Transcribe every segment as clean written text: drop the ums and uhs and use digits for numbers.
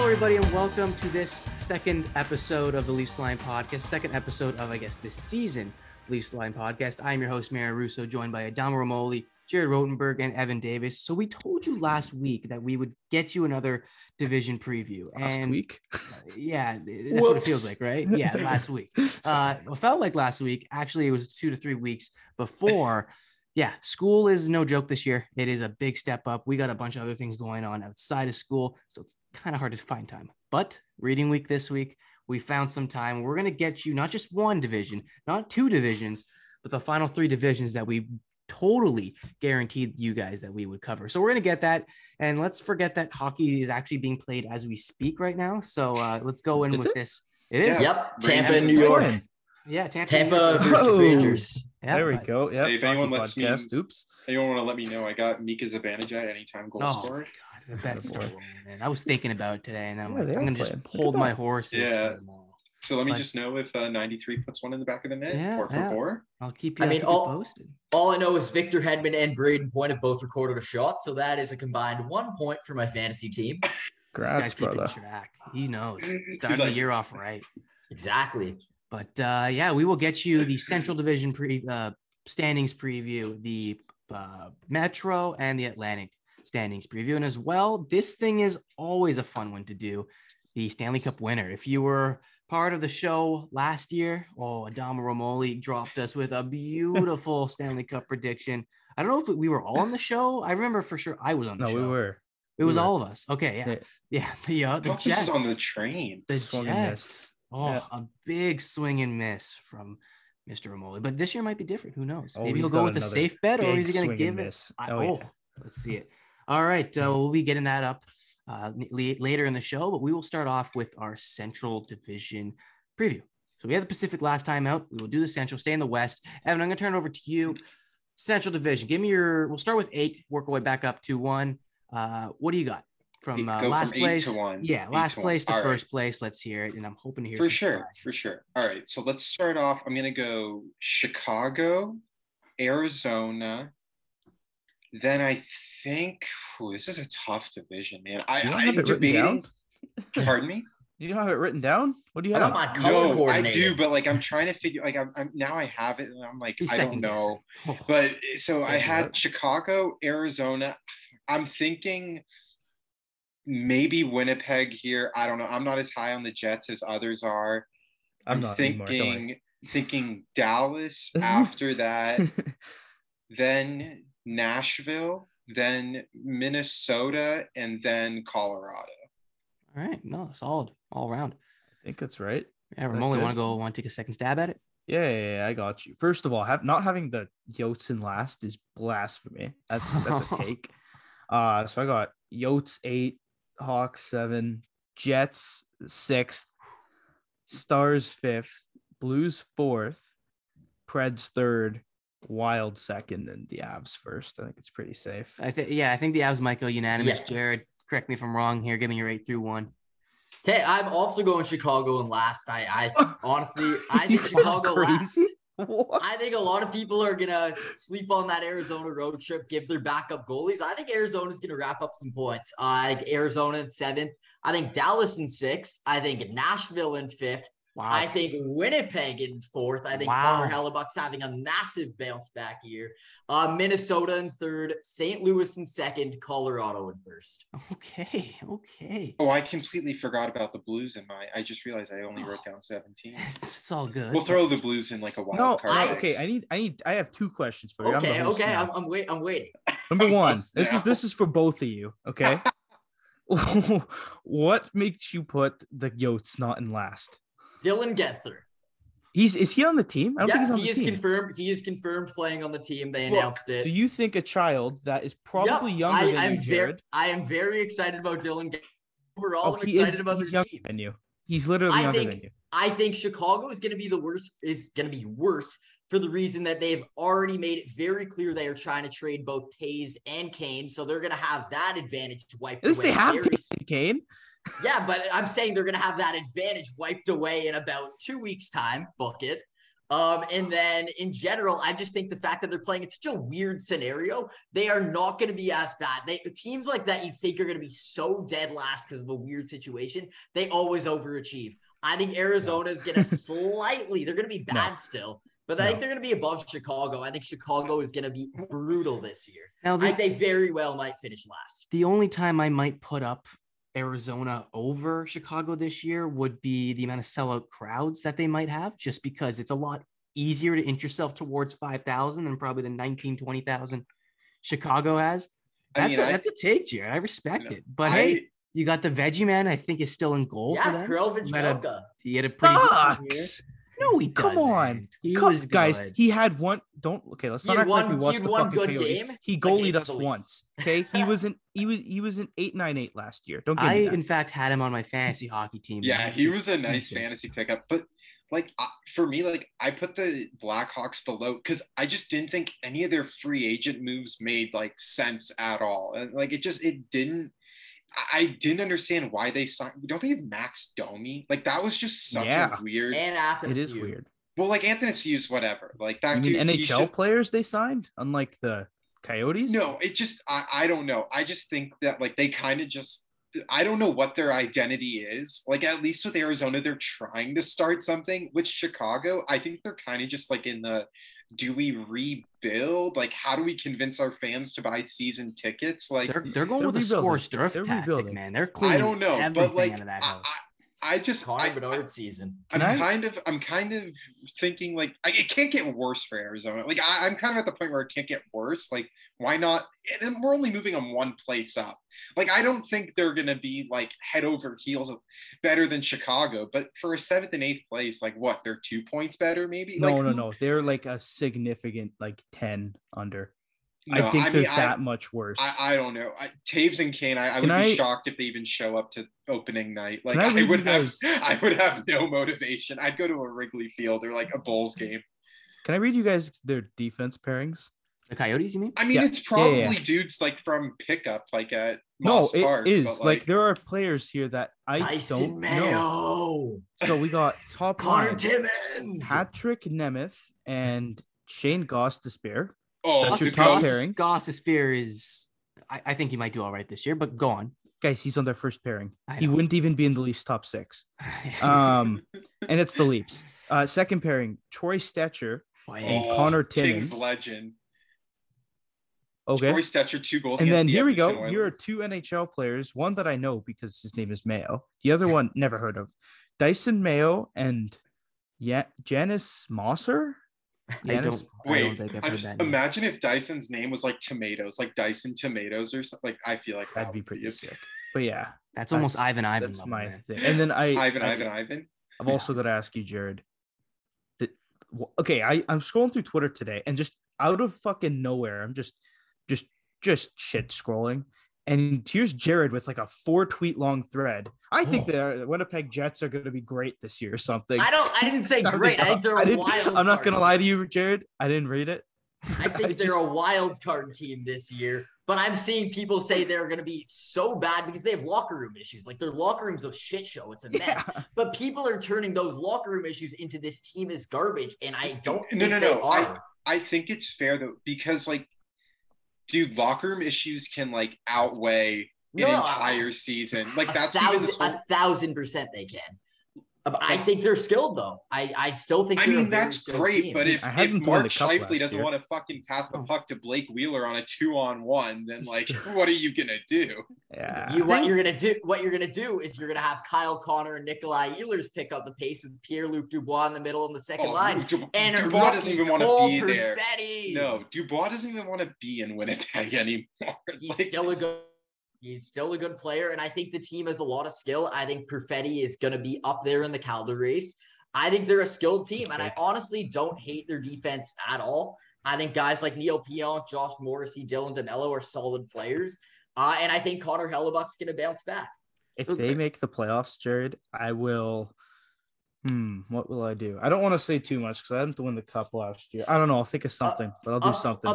everybody, and welcome to this second episode of the Leafs Line Podcast, second episode of, I guess, this season Leafs Line Podcast. I am your host, Mary Russo, joined by Rimoli, Jared Rotenberg, and Evan Davis. So we told you last week that we would get you another division preview. Last week? Yeah, that's what it feels like, right? Yeah, last week. It felt like last week. Actually, it was 2 to 3 weeks before. Yeah, school is no joke this year. It is a big step up. We got a bunch of other things going on outside of school, so it's kind of hard to find time. But reading week this week, we found some time. We're going to get you not just one division, not 2 divisions, but the final 3 divisions that we totally guaranteed you guys that we would cover. So we're going to get that. And let's forget that hockey is actually being played as we speak right now. So let's go in with this. It is. Yep. Tampa and New York. Yeah, Tampa versus Rangers. Yeah, there we go. Yeah. Hey, if anyone lets me, oops. Anyone want to let me know? I got Mika Zibanejad anytime goal scorer. God, the best story, man. I was thinking about it today, and then I'm Yeah, like, I'm gonna just hold my horses. Yeah. So let me just know if 93 puts one in the back of the net, Yeah, 4 for 4. I'll keep you. Posted. All I know is Victor Hedman and Braden Point have both recorded a shot, so that is a combined 1 point for my fantasy team. This guy's keeping track. He knows. Starting the year off right. Exactly. But yeah, we will get you the Central Division standings preview, the Metro and the Atlantic standings preview, and as well, this thing is always a fun one to do. The Stanley Cup winner. If you were part of the show last year, Rimoli dropped us with a beautiful Stanley Cup prediction. I don't know if we were all on the show. I remember for sure I was on the show. No, we were. It was all of us. Okay, yeah. The Jets on the train. The Jets. A big swing and miss from Mr. Rimoli. But this year might be different. Who knows? Maybe he'll go with a safe bet, or is he going to give it? Let's see it. All right. We'll be getting that up later in the show, but we will start off with our Central Division preview. So we had the Pacific last time out. We will do the Central, stay in the West. Evan, I'm going to turn it over to you. Central Division. Give me we'll start with 8, work our way back up to 1. What do you got? From last place to 1. Yeah, last place to first place. Let's hear it. And I'm hoping to hear for sure. All right. So let's start off. I'm going to go Chicago, Arizona. Then I think this is a tough division, man. I'm debating. Pardon me? You don't have it written down? What do you have? I got my color coordinated. I do, but I'm trying to figure. I'm now I have it, and I'm like, I don't know. But so I had Chicago, Arizona. I'm thinking maybe Winnipeg here. I don't know. I'm not as high on the Jets as others are. I'm thinking Dallas after that, then Nashville, then Minnesota, and then Colorado. All right. No, solid all around. I think that's right. Yeah, Rimoli, want to take a second stab at it? Yeah, I got you. First of all, not having the Yotes in last is blasphemy. That's a take. So I got Yotes 8, Hawks 7, Jets 6th, Stars 5th, Blues 4th, Preds 3rd, Wild 2nd, and the Avs 1st. I think it's pretty safe. I think the Avs might go unanimous. Yeah. Jared, correct me if I'm wrong here. Give me your 8 through 1. Okay, I'm also going Chicago in last. I honestly, I think Chicago last. What? I think a lot of people are gonna sleep on that Arizona road trip, give their backup goalies. I think Arizona's gonna wrap up some points. I think Arizona in 7th. I think Dallas in 6th. I think Nashville in 5th. Wow. I think Winnipeg in 4th. I think Connor Hellebuck's having a massive bounce back year. Minnesota in 3rd, St. Louis in 2nd, Colorado in 1st. Okay. Oh, I completely forgot about the Blues in my. I just realized I only wrote down 17. It's all good. We'll throw the Blues in like a wild card. I have 2 questions for you. Okay. I'm waiting. Number 1, this is for both of you. Okay. What makes you put the Yotes not in last? Dylan Guenther. Is he on the team? I don't think he's on the team. Confirmed. He is confirmed playing on the team. They announced it. Do you think a child that is probably younger than you, Jared? I am very excited about Dylan Guenther. Overall, I'm excited about their team. Than you. He's literally younger than you. I think Chicago is going to be worse for the reason that they've already made it very clear they are trying to trade both Taves and Kane, so they're going to have that advantage wiped away. They have Taves and Kane. Yeah, but I'm saying they're going to have that advantage wiped away in about 2 weeks' time. Book it. And then in general, I just think the fact that they're playing in such a weird scenario, they are not going to be as bad. Teams like that you think are going to be so dead last because of a weird situation, they always overachieve. I think Arizona is going to they're going to be bad still, but I think they're going to be above Chicago. I think Chicago is going to be brutal this year. Now, I think they very well might finish last. The only time I might put up Arizona over Chicago this year would be the amount of sellout crowds that they might have, just because it's a lot easier to inch yourself towards 5,000 than probably the 19, 20,000 Chicago has. That's a take, Jared. I respect it. But hey, you got the Veggie Man, I think, is still in goal for them. He had a pretty good year. No, he doesn't. Come on. He was guys, good. he had one. Let's not act like we watched the fucking good Coyotes. game. He goalied us once. Okay. He was in 8-9-8 last year. Don't get me that. In fact, had him on my fantasy hockey team. Yeah, he was a nice fantasy pickup. But for me, I put the Blackhawks below because I just didn't think any of their free agent moves made sense at all. And it didn't. I didn't understand why they signed. Don't they have Max Domi? That was just such a weird. And Athanasiou. It is weird. Well, Athanasiou's whatever. That you mean NHL players they signed, unlike the Coyotes? No, it just I don't know. I just think that they kind of just I don't know what their identity is. At least with Arizona, they're trying to start something. With Chicago, I think they're kind of just in the. Do we rebuild? How do we convince our fans to buy season tickets? They're going with a score stirf tactic, man. They're cleaning I don't know, everything out of that house. I just Connor Bedard season. I'm kind of thinking it can't get worse for Arizona. I'm kind of at the point where it can't get worse. Why not? And we're only moving them one place up. I don't think they're gonna be head over heels better than Chicago. But for a 7th and 8th place, what? They're 2 points better, maybe? No. They're a significant 10 under. No, I think they're that much worse. I don't know. Taves and Kane, I would be shocked if they even show up to opening night. I would have no motivation. I'd go to a Wrigley Field or a Bulls game. Can I read you guys their defense pairings? The Coyotes, you mean? I mean, it's probably dudes from pickup, at Moss Park. It is. There are players here that I Dyson don't Mayo. know. So we got top Connor line, Timmins, Patrick Nemeth, and Shane Goss-Despair. Oh, that's your top pairing. Goss-Despair is, I think he might do all right this year, but go on. Guys, he's on their first pairing. He wouldn't even be in the Leafs top 6. And it's the Leafs. Second pairing, Troy Stetcher and Connor Timmins. King's legend. Okay. Troy Stetcher, 2 goals. And then here we go. Here are 2 NHL players. One that I know because his name is Mayo. The other one, never heard of. Dyson Mayo and Janice Mosser. I don't think I've heard that name. Imagine if Dyson's name was tomatoes, Dyson Tomatoes or something. I feel like that'd be pretty sick. But yeah, that's almost Ivan. That's level, my thing. And then Ivan. I've also got to ask you, Jared. I'm scrolling through Twitter today, and just out of fucking nowhere, I'm just shit scrolling, and here's Jared with a 4-tweet long thread. I think the Winnipeg Jets are going to be great this year or something. I didn't say great. I think they're a wild. I'm not going to lie to you, Jared. I didn't read it. I think they're a wild card team this year, but I'm seeing people say they're going to be so bad because they have locker room issues. Their locker room's a shit show. It's a mess. Yeah. But people are turning those locker room issues into this team is garbage, and I don't think they are. I think it's fair though, because dude, locker room issues can outweigh an entire season. That's 1,000% they can. I think they're skilled though. I still think. I mean, that's great, team. But if Mark Scheifele doesn't want to fucking pass the puck to Blake Wheeler on a 2-on-1, then what are you gonna do? Yeah. What you're gonna do is you're gonna have Kyle Connor and Nikolai Ehlers pick up the pace with Pierre-Luc Dubois in the middle on the second line. And Dubois doesn't even want to be there. No, Dubois doesn't even want to be in Winnipeg anymore. He's still a good player, and I think the team has a lot of skill. I think Perfetti is going to be up there in the Calder race. I think they're a skilled team, and I honestly don't hate their defense at all. I think guys like Neil Pionk, Josh Morrissey, Dylan DeMello are solid players, and I think Connor Hellebuck's going to bounce back. If they make the playoffs, Jared, I will what will I do? I don't want to say too much because I didn't win the cup last year. I don't know. I'll think of something, but I'll do something.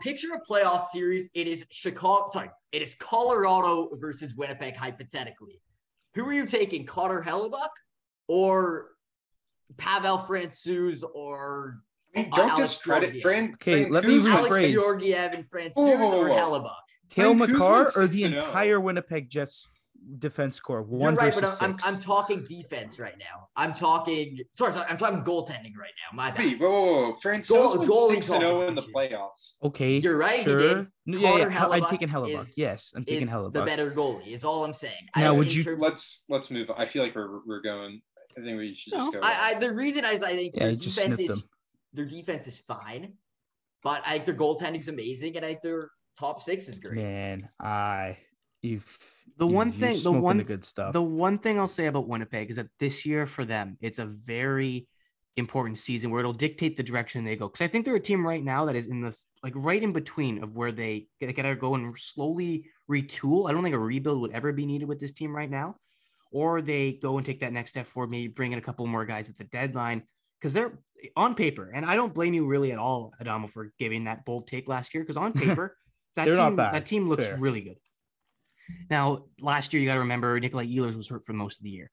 Picture a playoff series. It is Colorado versus Winnipeg, hypothetically. Who are you taking, Connor Hellebuck or Pavel Francouz or don't Alex discredit Georgiev. Okay, let me Alex rephrase. Georgiev and Francouz or Hellebuck. Cale Francouz Makar went or the 6-0. entire Winnipeg Jets defense core? You're right, but versus I'm 6. talking defense right now. I'm talking goaltending right now. My bad. Wait, whoa. Francouz went 6-0 in the playoffs. Okay, You're right. sure. He did. Yeah. I'm Hellebuck taking Hellebuck. Yes, I'm taking Hellebuck. The better goalie. Is all I'm saying. Now, let's move on. I feel like we're going. I think we should just go. The reason is I think their defense is fine, but I think their goaltending is amazing, and I think their top 6 is great. Man, the one thing I'll say about Winnipeg is that this year for them, it's a very important season where it'll dictate the direction they go. Because I think they're a team right now that is in this like right in between of where they gotta go and slowly retool. I don't think a rebuild would ever be needed with this team right now, or they go and take that next step forward, maybe bring in a couple more guys at the deadline because they're on paper. And I don't blame you really at all, Adamo, for giving that bold take last year because on paper that team looks really good. Now, last year, you got to remember Nikolai Ehlers was hurt for most of the year.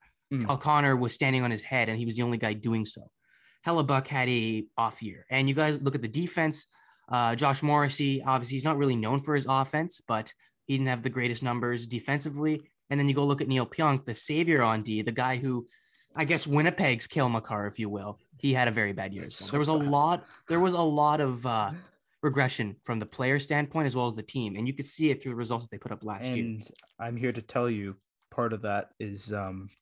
O'Connor was standing on his head, and he was the only guy doing so. Hellebuck had a off year. And you guys look at the defense. Josh Morrissey, obviously, he's not really known for his offense, but he didn't have the greatest numbers defensively. And then you go look at Neil Pionk, the savior on D, the guy who, I guess, Winnipeg's Cale Makar, if you will. He had a very bad year. So there was a lot of regression from the player standpoint as well as the team, and you could see it through the results that they put up last year. And I'm here to tell you part of that is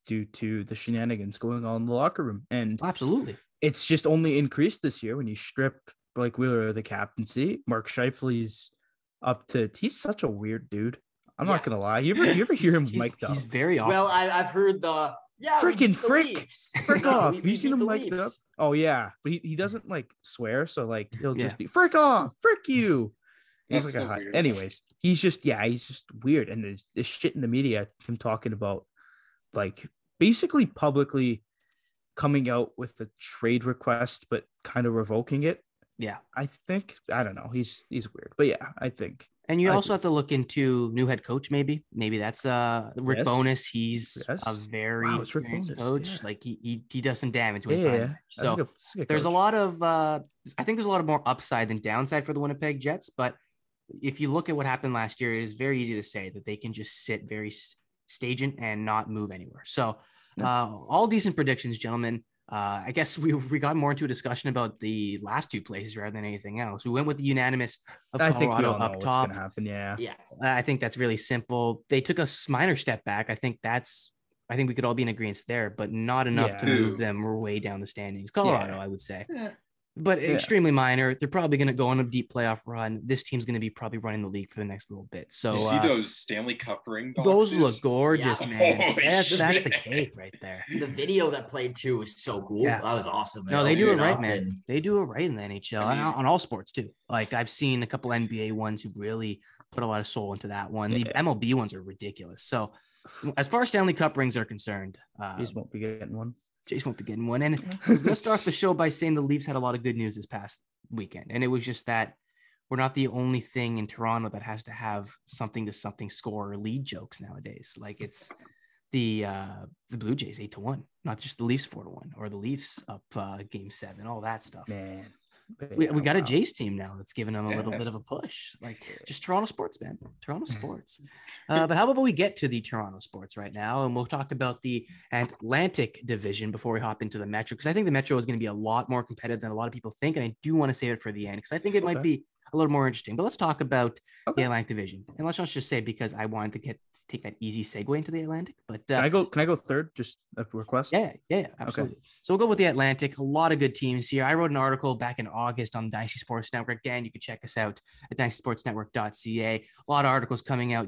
due to the shenanigans going on in the locker room, and absolutely it's just only increased this year when you strip Blake Wheeler of the captaincy. Mark Scheifele's he's such a weird dude. I'm not gonna lie. You ever hear him mic'd up? He's very awkward. Well, I've heard the frick off. Have you seen him mic'd up? Oh yeah, but he doesn't like swear, so like he'll just be frick off, frick you. He's like anyways, he's just weird, and there's shit in the media, him talking about like basically publicly coming out with a trade request, but kind of revoking it. Yeah, I don't know. He's weird, but yeah, I think. And you also have to look into new head coach. Maybe that's Rick Bowness. He's a very experienced coach. Yeah. Like he does some damage when he's behind the bench. So there's a lot of I think there's a lot of more upside than downside for the Winnipeg Jets. But if you look at what happened last year, it is very easy to say that they can just sit very stagnant and not move anywhere. So all decent predictions, gentlemen. I guess we got more into a discussion about the last 2 places rather than anything else. We went with the unanimous of Colorado up top. What's gonna happen. Yeah. I think that's really simple. They took a minor step back. I think we could all be in agreement there, but not enough to move them way down the standings. Colorado, I would say. But extremely minor. They're probably going to go on a deep playoff run. This team's going to be probably running the league for the next little bit. So you see those Stanley Cup ring boxes? Those look gorgeous, man. That's the cake right there. The video that played too was so cool. Yeah. That was awesome. No, they do it right, man. They do it right in the NHL on all sports too. Like I've seen a couple NBA ones who really put a lot of soul into that one. The MLB ones are ridiculous. So as far as Stanley Cup rings are concerned, Jace won't be getting one. Jace won't be getting one. And let's start the show by saying the Leafs had a lot of good news this past weekend. And it was just that we're not the only thing in Toronto that has to have something to something score or lead jokes nowadays. Like it's the Blue Jays 8-1, not just the Leafs 4-1 or the Leafs up game 7, all that stuff. Man. We got a Jays team now that's giving them a little bit of a push. Like just Toronto sports, man. Toronto sports. But how about we get to the Toronto sports right now, and we'll talk about the Atlantic division before we hop into the Metro, because I think the Metro is going to be a lot more competitive than a lot of people think, and I do want to save it for the end because I think it might be a little more interesting. But let's talk about the Atlantic division, and let's not just say because I wanted to take that easy segue into the Atlantic. But can I go third? Just a request. Yeah, absolutely. Okay. So we'll go with the Atlantic. A lot of good teams here. I wrote an article back in August on the Dynasty Sports Network. Again, you can check us out at dynastysportsnetwork.ca. A lot of articles coming out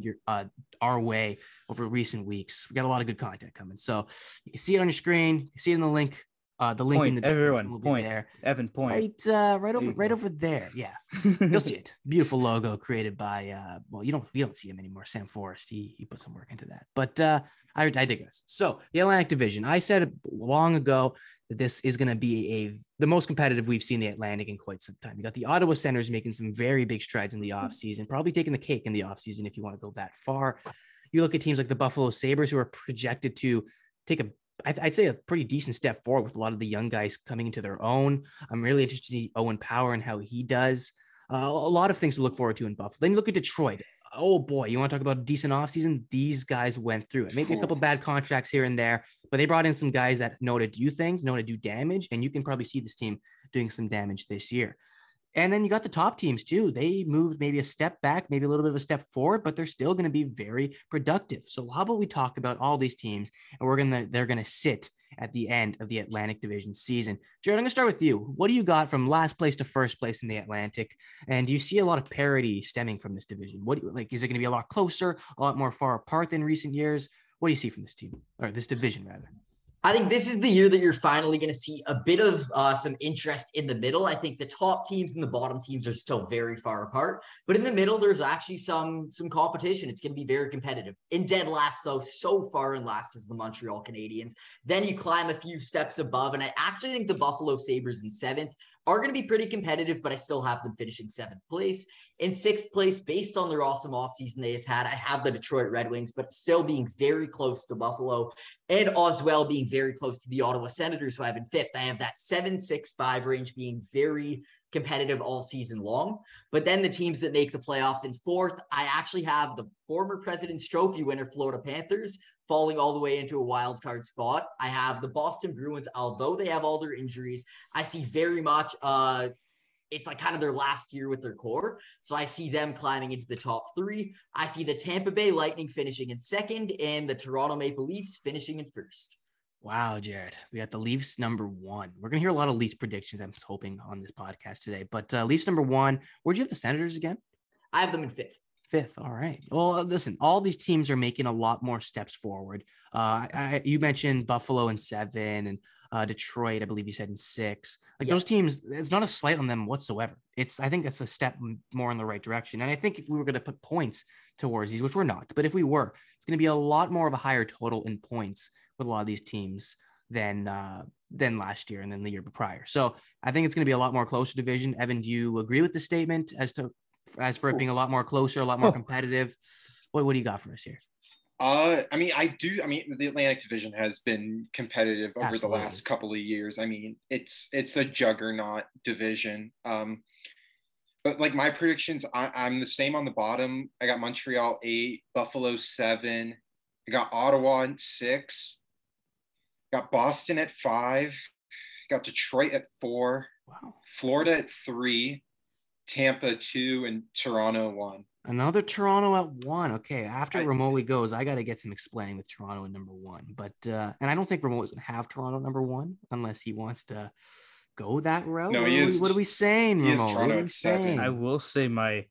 our way over recent weeks. We got a lot of good content coming. So you can see it on your screen. You can see it in the link. The link in the everyone will point be there. Evan point right over there. Yeah, you'll see it. Beautiful logo created by you don't see him anymore. Sam Forrest. He put some work into that. But I digress. So the Atlantic Division. I said long ago that this is going to be the most competitive we've seen the Atlantic in quite some time. You got the Ottawa Senators making some very big strides in the offseason, probably taking the cake in the offseason if you want to go that far. You look at teams like the Buffalo Sabres, who are projected to take a I'd say a pretty decent step forward with a lot of the young guys coming into their own. I'm really interested to see Owen Power and how he does. A lot of things to look forward to in Buffalo. Then you look at Detroit. Oh boy, you want to talk about a decent offseason? These guys went through it. Maybe a couple bad contracts here and there, but they brought in some guys that know to do things, know to do damage, and you can probably see this team doing some damage this year. And then you got the top teams too. They moved maybe a step back, maybe a little bit of a step forward, but they're still going to be very productive. So how about we talk about all these teams, and they're going to sit at the end of the Atlantic Division season. Jared, I'm going to start with you. What do you got from last place to first place in the Atlantic? And do you see a lot of parity stemming from this division? What do you like? Is it going to be a lot closer, a lot more far apart than recent years? What do you see from this team, or this division rather? I think this is the year that you're finally going to see a bit of some interest in the middle. I think the top teams and the bottom teams are still very far apart, but in the middle, there's actually some competition. It's going to be very competitive. In dead last, though, so far in last is the Montreal Canadiens. Then you climb a few steps above, and I actually think the Buffalo Sabres in seventh are going to be pretty competitive, but I still have them finishing seventh place. In sixth place, based on their awesome offseason they just had, I have the Detroit Red Wings, but still being very close to Buffalo, and as well being very close to the Ottawa Senators, who I have in fifth. I have that 7-6-5 range being very competitive all season long. But then the teams that make the playoffs in fourth, I actually have the former President's Trophy winner Florida Panthers falling all the way into a wild card spot. I have the Boston Bruins, although they have all their injuries, I see very much it's like kind of their last year with their core. So I see them climbing into the top three. I see the Tampa Bay Lightning finishing in second and the Toronto Maple Leafs finishing in first. Wow, Jared. We got the Leafs number one. We're going to hear a lot of Leafs predictions, I'm hoping, on this podcast today. But Leafs number one, where'd you have the Senators again? I have them in fifth. Fifth. All right. Well, listen, all these teams are making a lot more steps forward. You mentioned Buffalo in seven and Detroit, I believe you said in six. Like those teams, it's not a slight on them whatsoever. I think that's a step more in the right direction. And I think if we were going to put points towards these, which we're not, but if we were, it's going to be a lot more of a higher total in points with a lot of these teams than last year and then the year prior. So I think it's going to be a lot more closer division. Evan, do you agree with the statement as for it being a lot more closer, a lot more competitive? What do you got for us here? I mean, the Atlantic Division has been competitive over Absolutely. the last couple of years. I mean, it's a juggernaut division. But like my predictions, I'm the same on the bottom. I got Montreal 8, Buffalo 7. I got Ottawa at 6. Got Boston at 5. Got Detroit at 4. Wow. Florida at 3. Tampa 2 and Toronto 1. Another Toronto at 1. Okay, after Rimoli goes, I got to get some explaining with Toronto at number 1. But and I don't think Rimoli's gonna have Toronto number 1 unless he wants to go that route. No, what are we saying, He is Rimoli? Toronto at 7. I will say my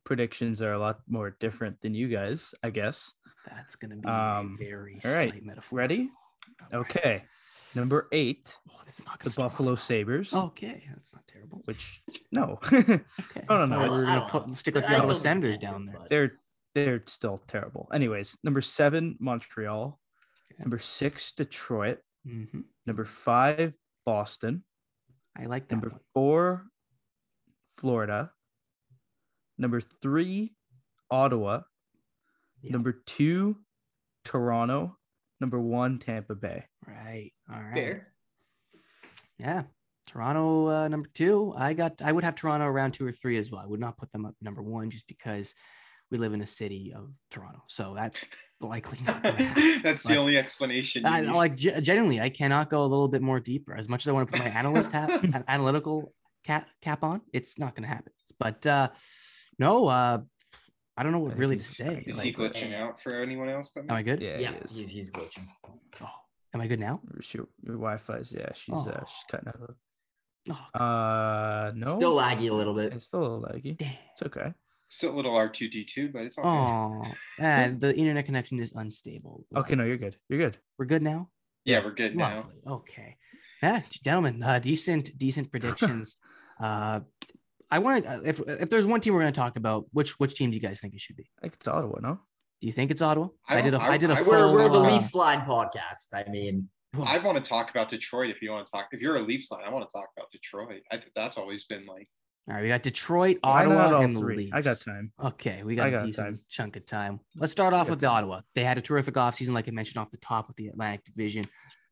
predictions are a lot more different than you guys, I guess. That's gonna be a very slight metaphor. Ready? Okay. Number 8, the Buffalo Sabres. Okay, that's not terrible. No. Okay. No. We're gonna stick with the Ottawa Senators down there. They're still terrible. Anyways, number 7, Montreal. Okay. Number 6, Detroit. Mm-hmm. Number 5, Boston. I like that. Number 4, Florida. Number 3, Ottawa. Yeah. Number 2, Toronto. Number 1, Tampa Bay. Right. All right. Fair. Yeah. Toronto, number 2. I would have Toronto around 2 or 3 as well. I would not put them up number 1 just because we live in a city of Toronto. So that's likely not going to happen. That's the only explanation. Genuinely, I cannot go a little bit more deeper. As much as I want to put my analytical cap on, it's not going to happen. But no, I don't know what really to say. Is he glitching out for anyone else? But am I good? Yeah, he's glitching. Oh, am I good now? Your Wi-Fi's, she's cutting out. No. Still laggy a little bit. It's still a little laggy. Damn. It's okay. Still a little R2D2, but it's okay. Oh, and the internet connection is unstable. Okay, no, you're good. You're good. We're good now? Yeah, we're good now. Okay. Yeah, gentlemen, decent predictions. I want if there's one team we're going to talk about, which team do you guys think it should be? I think it's Ottawa, no? Do you think it's Ottawa? I did a full, we're the Leafs line podcast. I mean, I want to talk about Detroit. If you're a Leafs line, I want to talk about Detroit. I think that's always been like. All right, we got Detroit, Ottawa, and the Leafs. I got time. Okay, we got a decent chunk of time. Let's start off with the Ottawa. They had a terrific offseason, like I mentioned off the top with the Atlantic Division.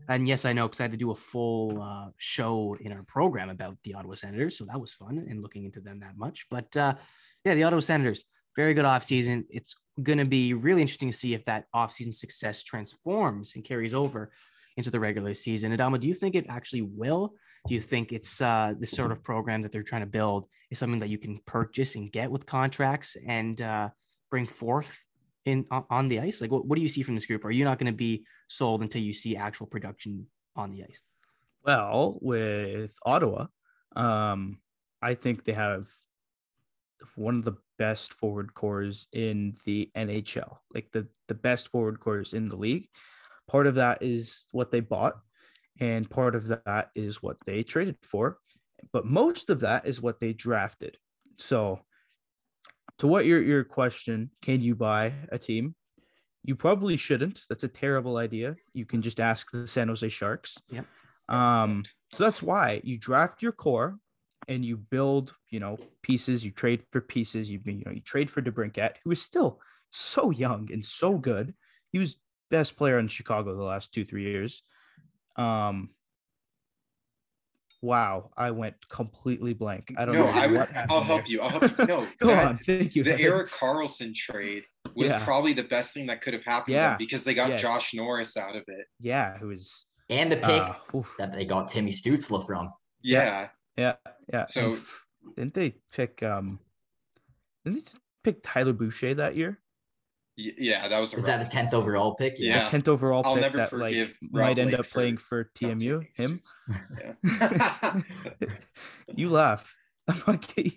And yes, I know, because I had to do a full show in our program about the Ottawa Senators. So that was fun and looking into them that much. But yeah, the Ottawa Senators, very good offseason. It's going to be really interesting to see if that offseason success transforms and carries over into the regular season. Adama, do you think it actually will? Do you think it's this sort of program that they're trying to build is something that you can purchase and get with contracts and bring forth on the ice? Like, what do you see from this group? Are you not going to be sold until you see actual production on the ice? Well, with Ottawa, I think they have one of the best forward cores in the NHL, like the best forward cores in the league. Part of that is what they bought, and part of that is what they traded for, but most of that is what they drafted. So to what your question, can you buy a team? You probably shouldn't. That's a terrible idea. You can just ask the San Jose Sharks. Yep. So that's why you draft your core and you build, pieces. You trade for pieces. You trade for DeBrincat, who is still so young and so good. He was best player in Chicago the last 2-3 years. Wow, I went completely blank. I don't know. I'll help you. No, go on. Thank you. The Erik Karlsson trade was probably the best thing that could have happened to them because they got Josh Norris out of it. Yeah, who is and the pick that they got Timmy Stützle from. Yeah. So didn't they pick Tyler Boucher that year? Yeah, that was that the 10th overall pick? Yeah, 10th overall I'll pick never that forgive might end up playing for TMU. Him. Yeah. You laugh. I'm not kidding.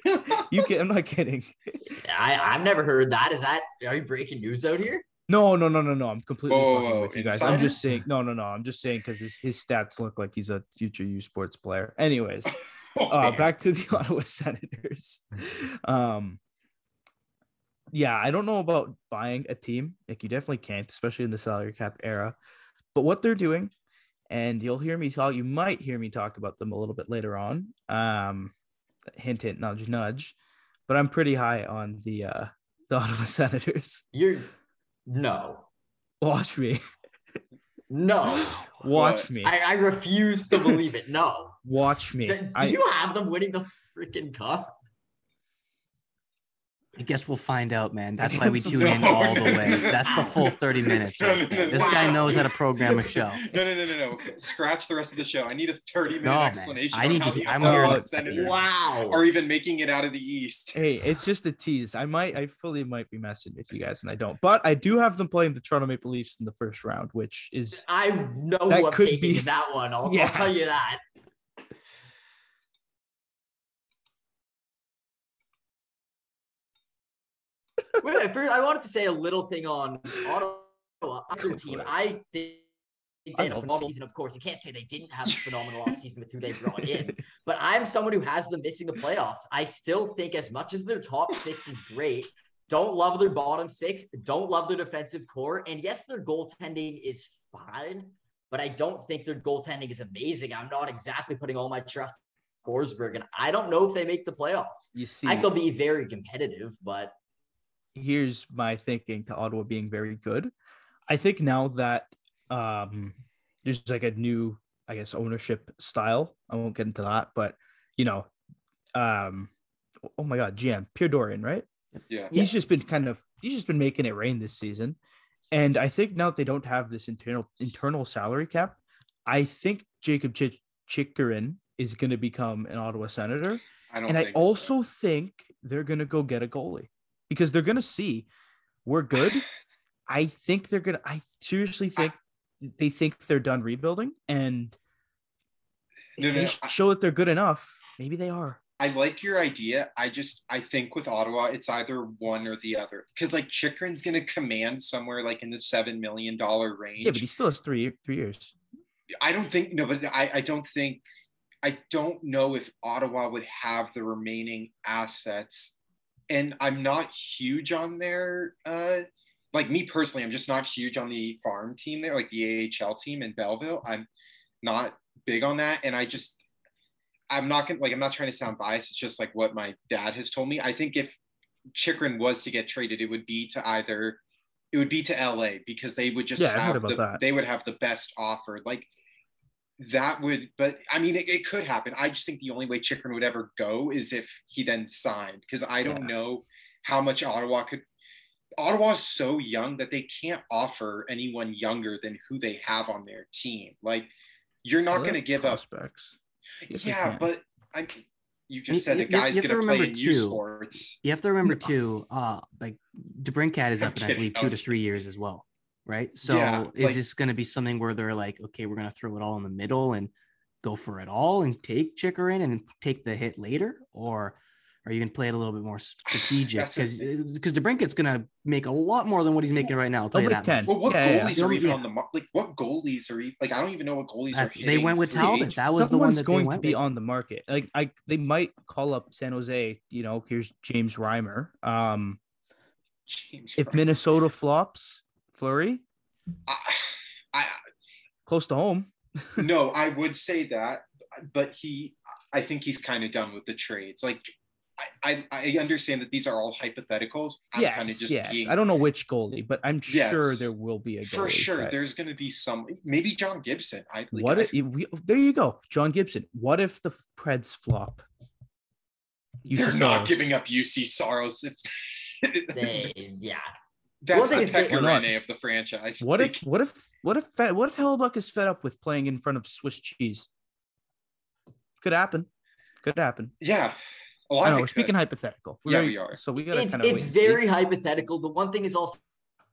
I'm not kidding. I've never heard that. Are you breaking news out here? No. I'm completely fucking with you guys. Insider? I'm just saying. No. I'm just saying because his stats look like he's a future U Sports player. Anyways, back to the Ottawa Senators. Yeah, I don't know about buying a team. Like, you definitely can't, especially in the salary cap era. But what they're doing, and you might hear me talk about them a little bit later on. Hint, hint, nudge, nudge. But I'm pretty high on the Ottawa Senators. No. Watch me. No. Watch me. I refuse to believe it. No. Watch me. Do you have them winning the freaking cup? I guess we'll find out, man. That's why we tune in all the way. That's the full 30 minutes. Right there. This guy knows how to program a show. No. Scratch the rest of the show. I need a 30-minute explanation. I'm here. Wow. Or even making it out of the East. Hey, it's just a tease. I fully might be messing with you guys, and I don't. But I do have them playing the Toronto Maple Leafs in the first round, which is I know who I'm taking in that one. I'll tell you that. Wait, first, I wanted to say a little thing on Ottawa team. I think they had a phenomenal season. Of course, you can't say they didn't have a phenomenal offseason with who they brought in. But I'm someone who has them missing the playoffs. I still think, as much as their top six is great, don't love their bottom six, don't love their defensive core. And yes, their goaltending is fine, but I don't think their goaltending is amazing. I'm not exactly putting all my trust in Forsberg, and I don't know if they make the playoffs. You see, I think they'll be very competitive, but here's my thinking to Ottawa being very good. I think now that there's like a new, I guess, ownership style. I won't get into that, but oh my God, GM Pierre Dorian, right? Yeah. He's just been making it rain this season. And I think now that they don't have this internal salary cap, I think Jacob Chychrun is going to become an Ottawa Senator. I also think they're going to go get a goalie, because they're going to see we're good. I seriously think they think they're done rebuilding. And if they show that they're good enough, maybe they are. I like your idea. I think with Ottawa, it's either one or the other. Because like Chychrun's going to command somewhere like in the $7 million range. Yeah, but he still has 3 years. I don't know if Ottawa would have the remaining assets. And I'm not huge on their, like me personally, I'm just not huge on the farm team there, like the AHL team in Belleville. I'm not big on that. And I'm not trying to sound biased. It's just like what my dad has told me. I think if Chychrun was to get traded, it would be to either it would be to LA because they would just have they would have the best offer. Like that would, but I mean, it could happen. I just think the only way Chychrun would ever go is if he then signed, because I don't know how much Ottawa's so young that they can't offer anyone younger than who they have on their team. Like, you're not going to give prospects. But you just said the guy's going to play in U Sports. You have to remember too, like DeBrincat is up in, I believe, 2 to 3 years as well, right? So is this going to be something where they're like, okay, we're going to throw it all in the middle and go for it all and take Chychrun and take the hit later, or are you going to play it a little bit more strategic? Because DeBrincat's going to make a lot more than what he's making right now. I'll tell you that. Well, what goalies are even on the market? Like, what goalies are even, like, I don't even know what goalies are. They went with Talbot. That was the one that's going to be on the market. Like, they might call up San Jose. You know, here's James Reimer. If Minnesota flops, Fleury, close to home. No, I would say that, but I think he's kind of done with the trades. Like, I understand that these are all hypotheticals. I don't know which goalie, but I'm sure there will be a goalie. For sure, there's going to be some. Maybe John Gibson. There you go, John Gibson. What if the Preds flop? They're not giving up UC Saros. That's the Pecorine of the franchise. What if Hellebuyck is fed up with playing in front of Swiss cheese? Could happen. Yeah. I know we're speaking hypothetical. We are. So we got. It's very hypothetical. The one thing is also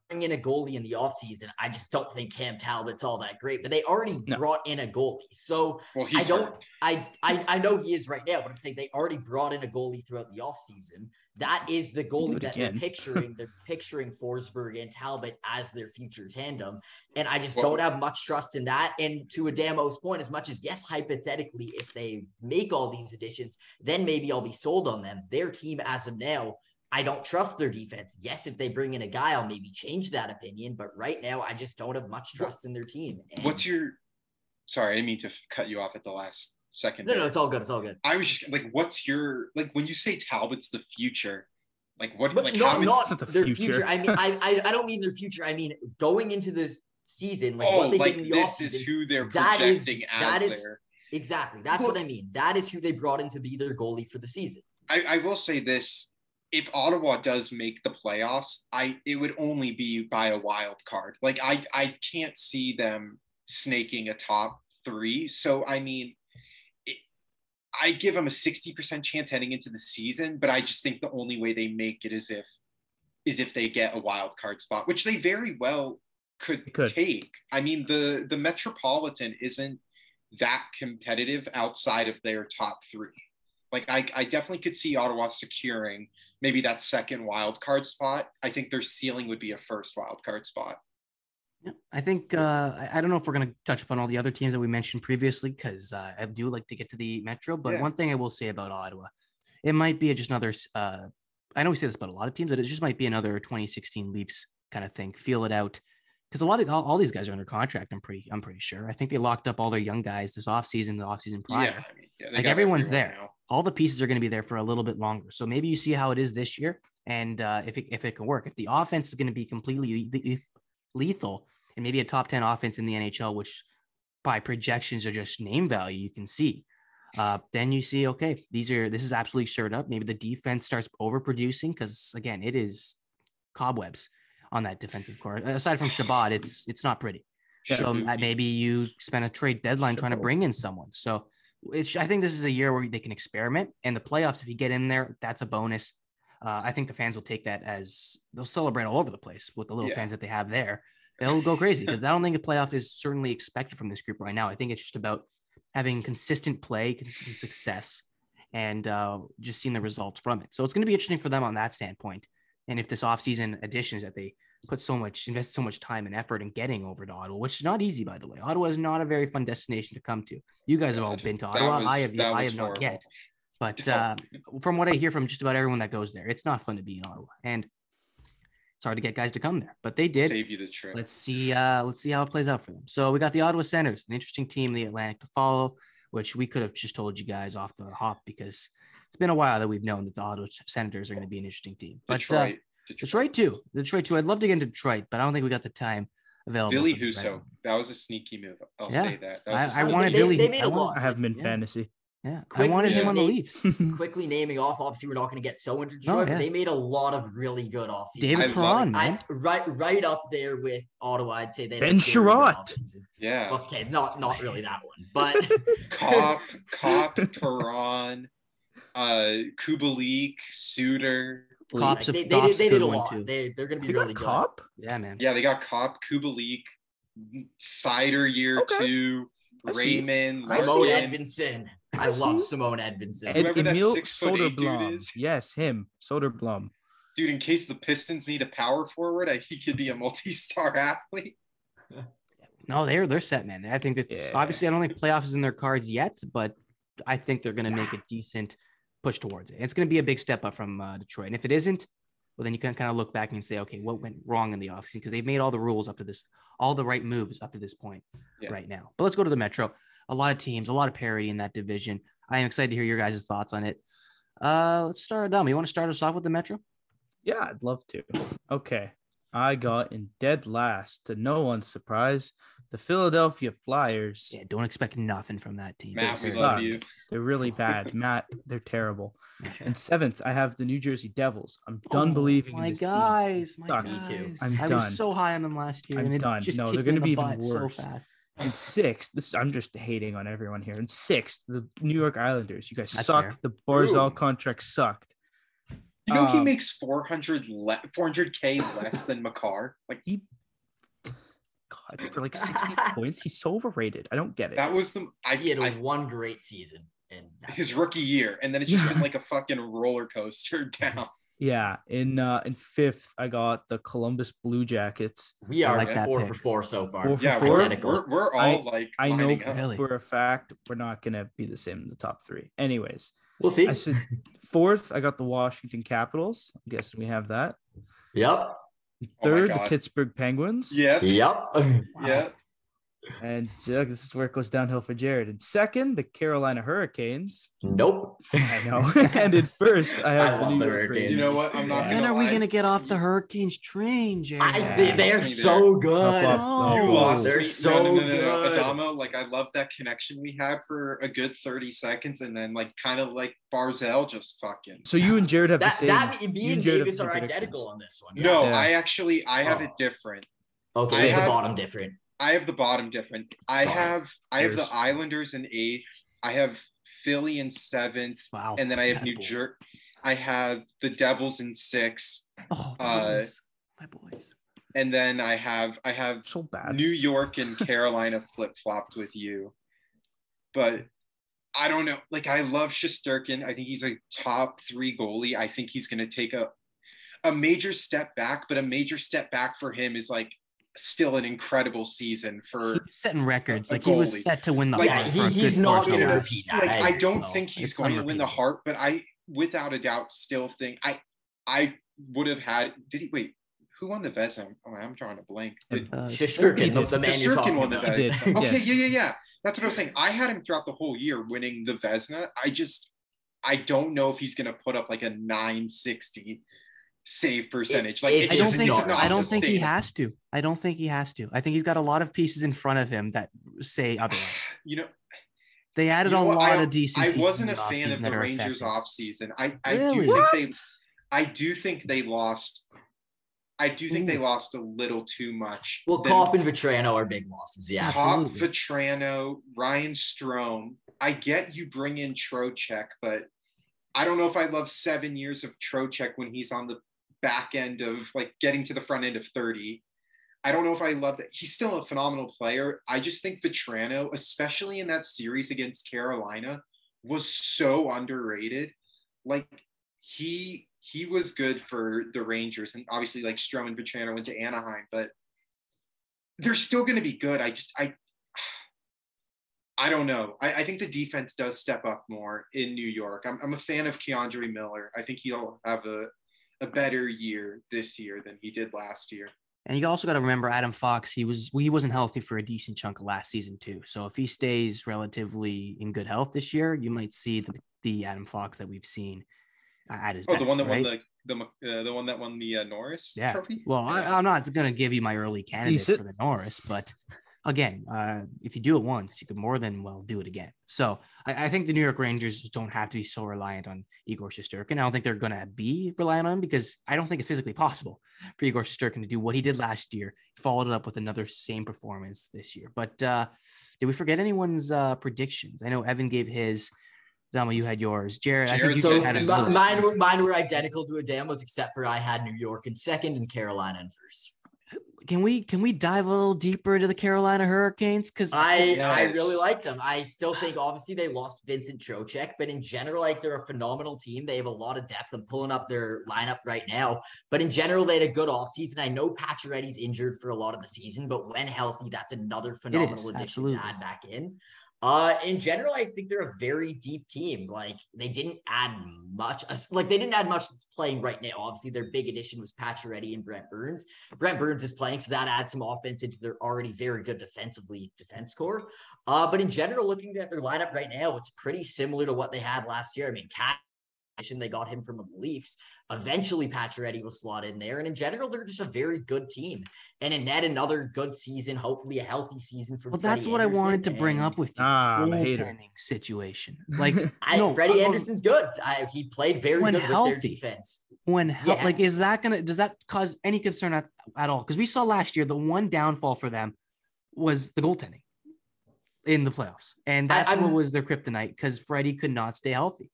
bringing in a goalie in the offseason. I just don't think Cam Talbot's all that great, but they already brought in a goalie. So I know he is right now, but I'm saying they already brought in a goalie throughout the offseason. That is the goalie that they're picturing. They're picturing Forsberg and Talbot as their future tandem. And I just don't have much trust in that. And to Adamo's point, as much as, yes, hypothetically, if they make all these additions, then maybe I'll be sold on them. Their team as of now, I don't trust their defense. Yes, if they bring in a guy, I'll maybe change that opinion. But right now, I just don't have much trust in their team. And sorry, I didn't mean to cut you off at the last second. No, it's all good. It's all good. I was just like, what's your, like, when you say Talbot's the future, like what? But like not the their future. I mean, I don't mean their future. I mean going into this season, like what they did in the offseason. This is who they're projecting exactly. That's what I mean. That is who they brought in to be their goalie for the season. I will say this: if Ottawa does make the playoffs, it would only be by a wild card. Like I can't see them snaking a top 3. So I mean, I give them a 60% chance heading into the season, but I just think the only way they make it is if they get a wild card spot, which they very well could take. I mean, the Metropolitan isn't that competitive outside of their top 3. Like I definitely could see Ottawa securing maybe that second wild card spot. I think their ceiling would be a first wild card spot. Yeah, I think I don't know if we're going to touch upon all the other teams that we mentioned previously, because I do like to get to the Metro. But one thing I will say about Ottawa, it might be just another. I know we say this about a lot of teams, but it just might be another 2016 Leafs kind of thing. Feel it out, because all these guys are under contract. I'm pretty sure. I think they locked up all their young guys this offseason, the offseason prior. Like everyone's there. Now. All the pieces are going to be there for a little bit longer. So maybe you see how it is this year, and if it can work, if the offense is going to be completely lethal. And maybe a top 10 offense in the NHL, which by projections are just name value, you can see. Then you see, okay, this is absolutely shored up. Maybe the defense starts overproducing because, again, it is cobwebs on that defensive core. Aside from Shabbat, it's not pretty. Yeah. So maybe you spend a trade deadline trying to bring in someone. So I think this is a year where they can experiment. And the playoffs, if you get in there, that's a bonus. I think the fans will take that as they'll celebrate all over the place with the little fans that they have there. They'll go crazy because I don't think a playoff is certainly expected from this group right now. I think it's just about having consistent play, consistent success, and just seeing the results from it. So it's going to be interesting for them on that standpoint. And if this offseason additions that they invest so much time and effort in getting over to Ottawa, which is not easy, by the way. Ottawa is not a very fun destination to come to. You guys have all been to Ottawa. I have not yet. But from what I hear from just about everyone that goes there, it's not fun to be in Ottawa. And it's hard to get guys to come there, but they did. Save you the trip. Let's see how it plays out for them. So we got the Ottawa Senators, an interesting team, the Atlantic to follow, which we could have just told you guys off the hop because it's been a while that we've known that the Ottawa Senators are going to be an interesting team. But Detroit too. I'd love to get into Detroit, but I don't think we got the time available. Billy Russo. That was a sneaky move. I'll say that. I wanted Billy. They made a lot. I have him in fantasy. Yeah, I wanted him on the Leafs. Quickly naming off, obviously we're not going to get so into Detroit, but they made a lot of really good offseason. David Perron, man. Right up there with Ottawa, I'd say they Ben Sherratt. Yeah. Okay, not really that one, but Cop, Perron, Kubalik, Suter. Cops they did a lot. They're going to be really good. Cop? Yeah, man. Yeah, they got Cop, Kubalik, Cider year 2, Raymond, Simone Edvinsson. I love Simone Edvinsson. Emil Soderblom. Yes, him. Soderblom. Dude, in case the Pistons need a power forward, he could be a multi-star athlete. No, they're set, man. I think that's obviously I don't think playoffs is in their cards yet, but I think they're going to make a decent push towards it. It's going to be a big step up from Detroit. And if it isn't, well, then you can kind of look back and say, okay, what went wrong in the offseason? Because they've made all the rules up to this, all the right moves up to this point right now. But let's go to the Metro. A lot of teams, a lot of parity in that division. I am excited to hear your guys' thoughts on it. Let's start, Adam. You want to start us off with the Metro? Yeah, I'd love to. Okay. I got in dead last, to no one's surprise, the Philadelphia Flyers. Yeah, don't expect nothing from that team. Matt, we love you. They're really bad. Matt, they're terrible. And 7th, I have the New Jersey Devils. I'm done believing my in this guys. team. My Me guys. too. I'm I done. was so high on them last year. I'm done. No, they're going to be even worse. So fast. And 6th, I'm just hating on everyone here. And 6th, the New York Islanders. You guys suck. Fair. The Barzal contract sucked. You know he makes $400K less than Makar. Like God, for like 60 points, he's so overrated. I don't get it. That was he had one great season in his rookie year, and then it's just been like a fucking roller coaster down. Yeah, in 5th, I got the Columbus Blue Jackets. We are like 4 for 4 so far. 4 for 4. We're all I know really. for a fact we're not gonna be the same in the top 3. Anyways, we'll see. I said 4th, I got the Washington Capitals. I'm guessing we have that. Yep. 3rd, the Pittsburgh Penguins. Yep. Wow. Yep. And this is where it goes downhill for Jared. In 2nd, the Carolina Hurricanes. Nope. I know. And in 1st, I have the New York Hurricanes. You know what? I'm not. When are we gonna get off the Hurricanes train, Jared? They're so good. You lost. They're so good. Adamo, like I love that connection we had for a good 30 seconds, and then like kind of like Barzal just fucking. So you and Jared have the same. Me and Davis are identical on this one. No, I have it different. Okay, the bottom different. I have the bottom different. I have the Islanders in 8th. I have Philly in 7th. Wow. And then I have New Jersey. I have the Devils in 6th. Oh, my boys. And then I have so bad. New York and Carolina flip-flopped with you. But I don't know. Like, I love Shesterkin. I think he's a top 3 goalie. I think he's going to take a major step back, but a major step back for him is like still an incredible season for setting records. Like he was set to win the Hart. He's not going to repeat that. Like I don't think he's going to win the Hart, but I, without a doubt, still think I would have had. Did he wait? Who won the Vezina? Oh, I'm drawing a blank. Shesterkin, the man you're talking about. Okay, yeah. That's what I was saying. I had him throughout the whole year winning the Vezina. I don't know if he's going to put up like a 960 save percentage. Like I don't think he has to. I think he's got a lot of pieces in front of him that say otherwise. They added a lot of decent. I wasn't a fan of the Rangers offseason. I do think they lost. I do think they lost a little too much. Well, Kopp and Vetrano are big losses. Yeah, Kopp, Vetrano, Ryan Strome. I get you bring in Trocheck, but I don't know if I love 7 years of Trocheck when he's on the back end of like getting to the front end of 30. I don't know if I love that. He's still a phenomenal player. I just think Vetrano, especially in that series against Carolina, was so underrated. Like he was good for the Rangers, and obviously like Strome and Vetrano went to Anaheim, but they're still going to be good. I don't know. I think the defense does step up more in New York. I'm a fan of Keandre Miller. I think he'll have a better year this year than he did last year. And you also got to remember Adam Fox. He wasn't healthy for a decent chunk of last season too. So if he stays relatively in good health this year, you might see the Adam Fox that we've seen at his Oh, best, the one that right? won the one that won the Norris Trophy? Well, I'm not going to give you my early candidate for the Norris, but again, if you do it once, you could more than well do it again. So I think the New York Rangers don't have to be so reliant on Igor Shesterkin. I don't think they're going to be reliant on him because I don't think it's physically possible for Igor Shesterkin to do what he did last year, followed it up with another same performance this year. But did we forget anyone's predictions? I know Evan gave his. Dama, you had yours. Jared, I think you so had his mine were identical to Adama's, except for I had New York in second and Carolina in first. Can we dive a little deeper into the Carolina Hurricanes? Because I really like them. I still think obviously they lost Vincent Trocheck, but in general, like they're a phenomenal team. They have a lot of depth. I'm pulling up their lineup right now. But in general, they had a good offseason. I know Pacioretty's injured for a lot of the season, but when healthy, that's another phenomenal addition to add back in. In general, I think they're a very deep team. Like they didn't add much. Like they didn't add much that's playing right now. Obviously, their big addition was Pacioretty and Brent Burns. Brent Burns is playing, so that adds some offense into their already very good defense core. But in general, looking at their lineup right now, it's pretty similar to what they had last year. I mean, they got him from the Leafs. Eventually, Pacioretty will slot in there. And in general, they're just a very good team. And in net, another good season, hopefully a healthy season for Freddie that's what Anderson. I wanted to bring up with you. Goaltending situation. Like, Freddie Anderson's good. He played very good healthy, with their defense. Like, does that cause any concern at all? Because we saw last year, the one downfall for them was the goaltending in the playoffs. And that's what was their kryptonite because Freddie could not stay healthy.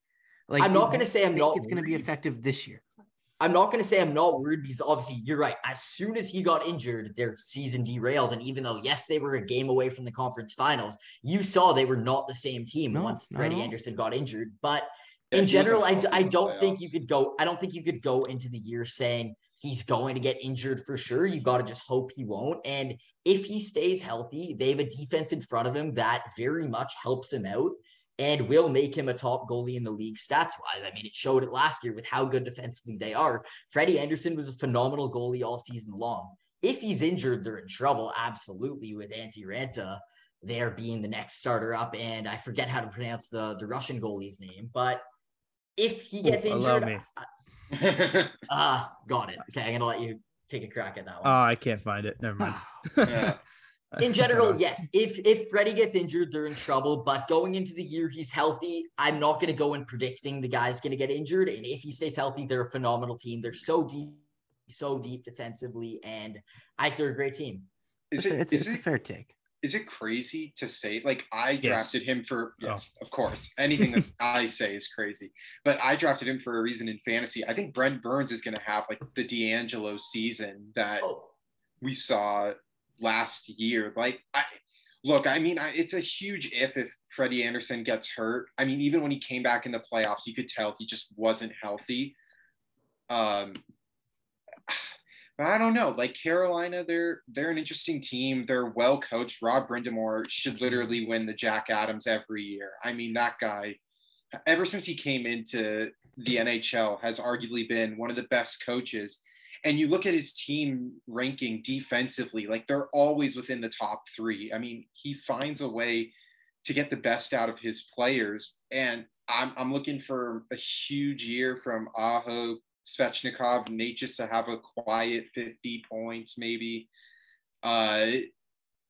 Like, I'm not going to say it's going to be effective this year. I'm not going to say I'm not worried because obviously you're right. As soon as he got injured, their season derailed. And even though, yes, they were a game away from the conference finals, you saw they were not the same team once Freddie Anderson got injured. But in general, I don't think you could go. I don't think you could go into the year saying he's going to get injured for sure. You got to just hope he won't. And if he stays healthy, they have a defense in front of him that very much helps him out and will make him a top goalie in the league stats-wise. I mean, it showed it last year with how good defensively they are. Freddie Anderson was a phenomenal goalie all season long. If he's injured, they're in trouble, absolutely, with Antti Ranta there being the next starter up. And I forget how to pronounce the Russian goalie's name. But if he gets injured... got it. Okay, I'm going to let you take a crack at that one. I can't find it. Never mind. Yeah. In general, yes. If Freddie gets injured, they're in trouble. But going into the year, he's healthy. I'm not going to go in predicting the guy's going to get injured. And if he stays healthy, they're a phenomenal team. They're so deep defensively, and I think they're a great team. It's a fair take. Is it crazy to say? Like I drafted him for of course. Anything that I say is crazy. But I drafted him for a reason in fantasy. I think Brent Burns is going to have like the D'Angelo season that we saw last year. Like it's a huge if Freddie Anderson gets hurt. I mean, even when he came back in the playoffs, you could tell he just wasn't healthy. But I don't know. Like Carolina, they're an interesting team. They're well coached. Rob Brind'Amour should literally win the Jack Adams every year. I mean, that guy, ever since he came into the NHL, has arguably been one of the best coaches. And you look at his team ranking defensively, like they're always within the top three. I mean, he finds a way to get the best out of his players. And I'm looking for a huge year from Aho, Svechnikov, Nate just to have a quiet 50 points, maybe. I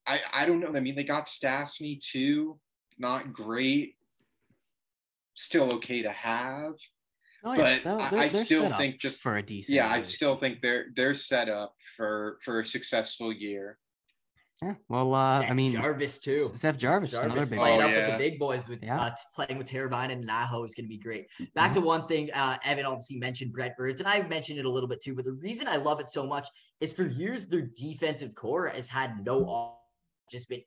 don't know. I mean, they got Stastny too. Not great. Still okay to have. But I still think just for a decent. I still think they're set up for a successful year. Yeah, well, I mean, Jarvis too. Steph Jarvis another big playing up with the big boys with playing with Teravainen and Aho is going to be great. Back to one thing, Evan obviously mentioned Brent Burns, and I mentioned it a little bit too. But the reason I love it so much is for years their defensive core has had just been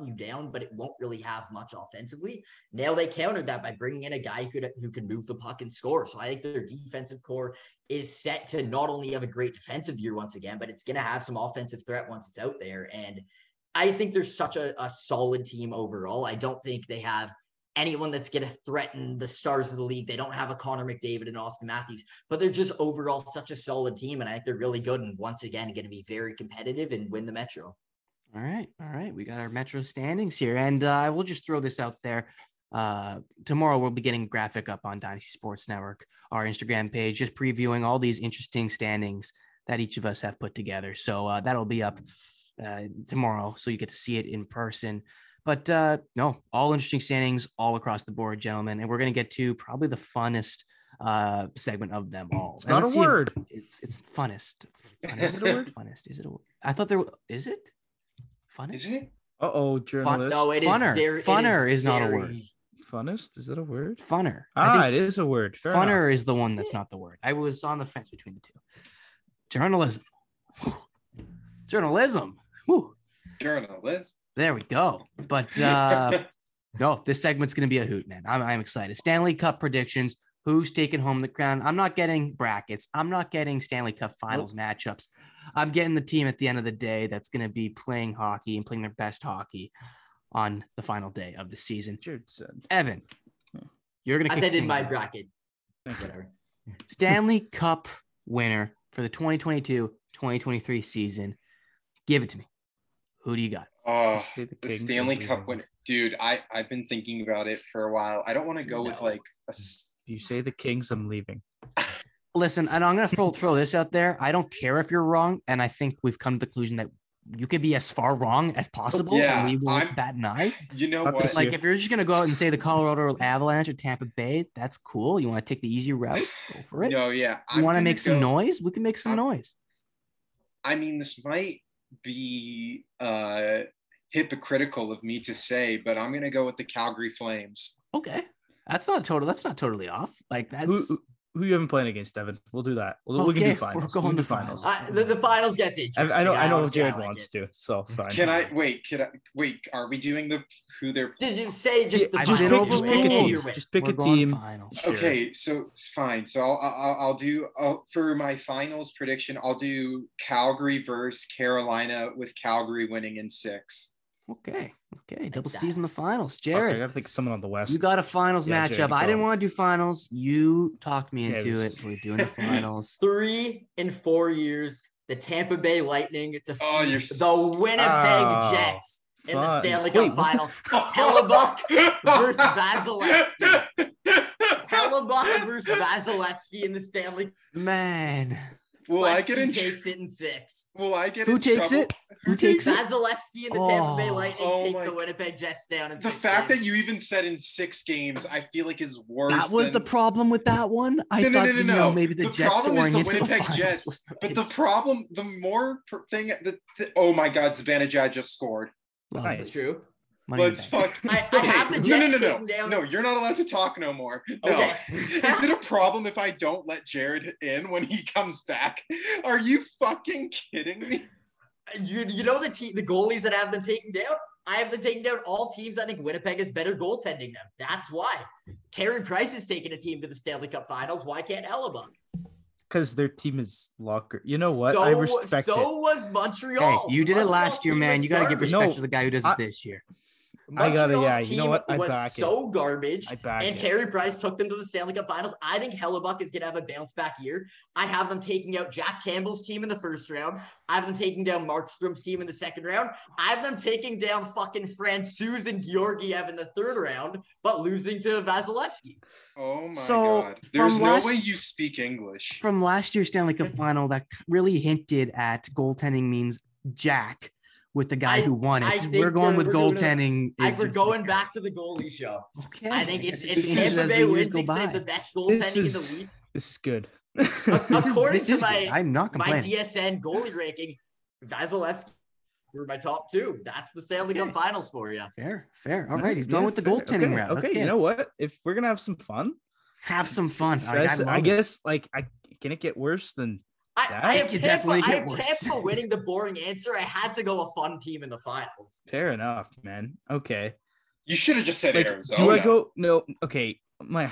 you down, but it won't really have much offensively. Now they countered that by bringing in a guy who can move the puck and score. So I think their defensive core is set to not only have a great defensive year once again, but it's going to have some offensive threat once it's out there. And I just think they're such a solid team overall. I don't think they have anyone that's going to threaten the stars of the league. They don't have a Connor McDavid and Austin Matthews, but they're just overall such a solid team. And I think they're really good. And once again, going to be very competitive and win the Metro. All right. We got our Metro standings here. And I will just throw this out there. tomorrow we'll be getting a graphic up on Dynasty Sports Network, our Instagram page, just previewing all these interesting standings that each of us have put together. So that'll be up tomorrow, so you get to see it in person. But no, all interesting standings all across the board, gentlemen. And we're going to get to probably the funnest segment of them all. It's not a word. It's funnest. Is it a word? Funnest. Is it a word? I thought there was. Is it? Funnest? Is it? Journalist. No, it is. Funner. Funner is not a word. Funnest? Is that a word? Funner. It is a word. Fair funner enough. is the one that's not the word. I was on the fence between the two. Journalism. Whew. Journalism. Whew. Journalist. There we go. But no, this segment's going to be a hoot, man. I'm excited. Stanley Cup predictions. Who's taking home the crown? I'm not getting brackets. I'm not getting Stanley Cup Finals matchups. I'm getting the team at the end of the day that's going to be playing hockey and playing their best hockey on the final day of the season. Evan, you're going to. I said in my bracket. Whatever. Stanley Cup winner for the 2022-2023 season. Give it to me. Who do you got? Oh, the Stanley Cup winner. Dude, I've been thinking about it for a while. I don't want to go with like a... You say the Kings, I'm leaving. Listen, and I'm going to throw this out there. I don't care if you're wrong. And I think we've come to the conclusion that you could be as far wrong as possible. Yeah, and we won't bat an eye. You know what? Like, if you're just going to go out and say the Colorado Avalanche or Tampa Bay, that's cool. You want to take the easy route? Go for it. No, yeah. You want to make some noise? We can make some noise. I mean, this might be hypocritical of me to say, but I'm going to go with the Calgary Flames. Okay. That's not totally off. Like, that's who you haven't played against, Evan. We'll do that. We can do finals. We're going to finals. The finals get interesting. I know Jared wants to, so fine. Can I wait? Are we doing who they're? Did you say just the just pick a team? Just pick a team. Sure. Okay, so it's fine. So I'll do for my finals prediction. I'll do Calgary versus Carolina, with Calgary winning in 6. Okay. Double C's in the finals. Jared, okay, I gotta think of someone on the West. You got a finals matchup. Jared, I didn't want to do finals. You talked me into it. We're doing the finals. 3 and 4 years, the Tampa Bay Lightning defeat the Winnipeg Jets in the Stanley Cup Finals. Hellebuck versus Vasilevsky. Hellebuck versus Vasilevsky in the Stanley. Man. Will I get in? Takes it in 6. Will I get Who in takes trouble? it? Who takes it? Vasilevsky and the Tampa Bay Lightning take the Winnipeg Jets down. The fact that you even said in 6 games, I feel like is worse. That was the problem with that one. I thought, no. Maybe the Jets problem is the Winnipeg the Jets. But the problem, the more thing, oh my God, Zibanejad just scored. That's true. Let's fuck. I have the Jets sitting down. No, you're not allowed to talk no more. No. Okay. Is it a problem if I don't let Jared in when he comes back? Are you fucking kidding me? You know the goalies that have them taken down? I have them taking down all teams. I think Winnipeg is better goaltending them. That's why. Carey Price is taking a team to the Stanley Cup Finals. Why can't Hellebuck? Because their team is locker. You know what? I respect it. So was Montreal. Hey, you did it last year, man. You got to give respect to the guy who does it this year. Montreal's you know what? I was back so it. garbage, and Carey Price took them to the Stanley Cup Finals. I think Hellebuck is going to have a bounce back year. I have them taking out Jack Campbell's team in the first round. I have them taking down Markstrom's team in the second round. I have them taking down fucking Francouz and Georgiev in the third round, but losing to Vasilevsky. Oh my God. There's no way you speak English. From last year's Stanley Cup Final, that really hinted at goaltending means Jack. With the guy who won it, we're going with goaltending. We're going back to the goalie show. Okay, I think it's Tampa Bay wins. They have the best goaltending in the league. This is good. According to I'm not my DSN goalie ranking, Vasilevsky were my top 2. That's the Stanley Cup Finals for you. Fair. All right, he's going with the goaltending round. Okay, you know what? If we're gonna have some fun, I guess can it get worse than? I have Tampa winning the boring answer. I had to go a fun team in the finals. Fair enough, man. Okay. You should have just said Arizona. Do I go? No. Okay. I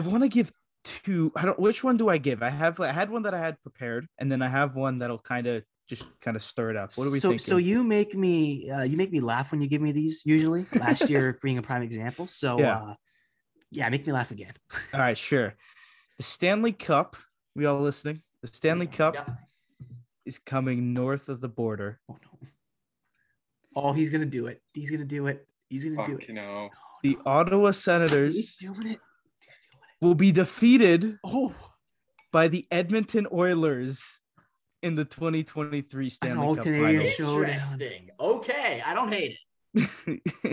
want to give 2. Which one do I give? I had one that I had prepared, and then I have one that'll kind of stir it up. What are we thinking? So you make me laugh when you give me these. Usually, last year being a prime example. So make me laugh again. All right, sure. The Stanley Cup. We all listening? The Stanley Cup is coming north of the border. Oh, no. Oh, he's going to do it. He's gonna do it. No. The Ottawa Senators He's doing it. will be defeated Oh, by the Edmonton Oilers in the 2023 Stanley Cup Canadian Finals. showdown. Interesting. Okay, I don't hate it.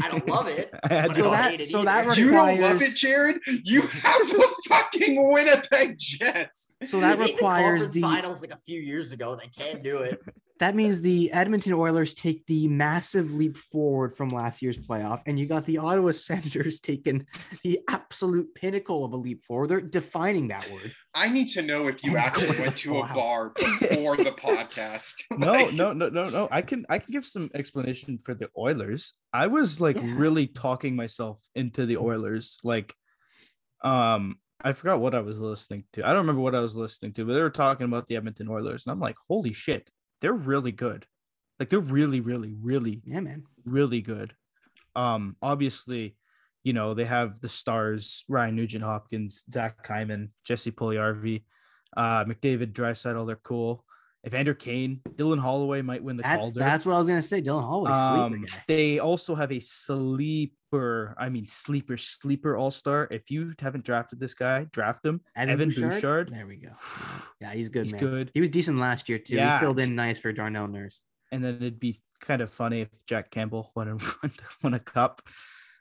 I don't love it. I had but to- I don't hate it so either. that You don't love requires- it, Jared? You have the fucking Winnipeg Jets. So that They made requires the conference finals like a few years ago. They can't do it. That means the Edmonton Oilers take the massive leap forward from last year's playoff, and you got the Ottawa Senators taking the absolute pinnacle of a leap forward. They're defining that word. I need to know if you And actually going went the to a full bar before the podcast. No, Like, no. I can give some explanation for the Oilers. I was like really talking myself into the Oilers. Like, I forgot what I was listening to. I don't remember what I was listening to, but they were talking about the Edmonton Oilers, and I'm like, holy shit, they're really good. Like, they're really, really, really, Yeah, man. really good. Obviously, you know, they have the stars: Ryan Nugent-Hopkins, Zach Hyman, Jesse Puljujarvi, McDavid, Draisaitl. They're cool. Evander Kane, Dylan Holloway might win the Calder. That's what I was gonna say. Dylan Holloway, sleeper guy. They also have a sleeper all-star. If you haven't drafted this guy, draft him. Evan Bouchard. There we go. Yeah, he's good, He's man. good. He was decent last year too. Yeah. He filled in nice for Darnell Nurse. And then it'd be kind of funny if Jack Campbell won a cup.